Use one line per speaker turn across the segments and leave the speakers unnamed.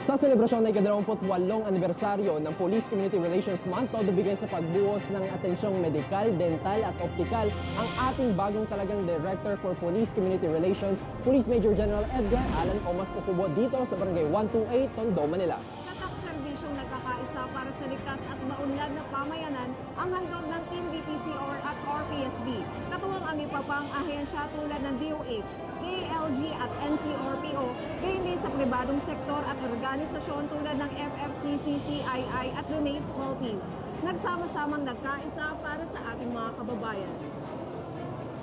Sa selebrasyon ng ika-28 anibersaryo ng Police Community Relations Month, todo bigay sa pagbuhos ng atensyong medikal, dental at optikal ang ating bagong talagang Director for Police Community Relations, Police Major General Edgar Alan Omas Ucubo dito sa Barangay 128, Tondo, Manila.
Tatak serbisyong nagkakaisa para sa ligtas at maunlad na pamayanan ang handog ng Team DPCR at RPSB. Katuwang ang iba pang ahensya tulad ng DOH, DILG at NCRPO, gayon din sa pribadong sektor at organisasyon tulad ng FFCCCII at Donate Philippines. Nagsama-samang nagkaisa para sa ating mga kababayan.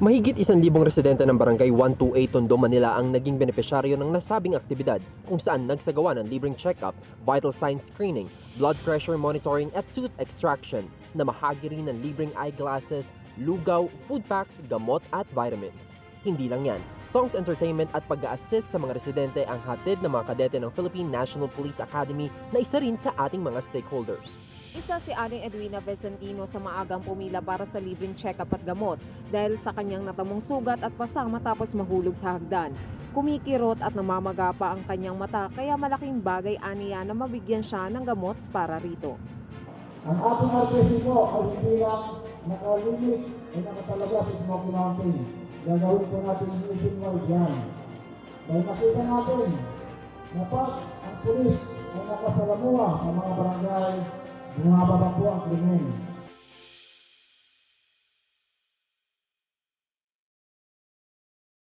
Mahigit 1,000 residente ng Barangay 128 Tondo, Manila ang naging benepisyaryo ng nasabing aktibidad kung saan nagsagawa ng libreng check-up, vital signs screening, blood pressure monitoring at tooth extraction na mahagi rin ng libreng eyeglasses, lugaw, food packs, gamot at vitamins. Hindi lang yan, songs, entertainment at pag-a-assist sa mga residente ang hatid ng mga kadete ng Philippine National Police Academy na isa rin sa ating mga stakeholders.
Isa si Aling Edwina Vicentino sa maagang pumila para sa libreng check-up at gamot dahil sa kanyang natamong sugat at pasang matapos mahulog sa hagdan. Kumikirot at namamaga pa ang kanyang mata kaya malaking bagay aniya na mabigyan siya ng gamot para rito.
Ang ating RPC po ay hindi lang nakalimit ay nakatalaga sa Smoky Mountain. Gagawin po natin nationwide yan. Dahil nakita natin na pag ang pulis ay nakasalamuha sa mga barangay, bumababa po ang krimen.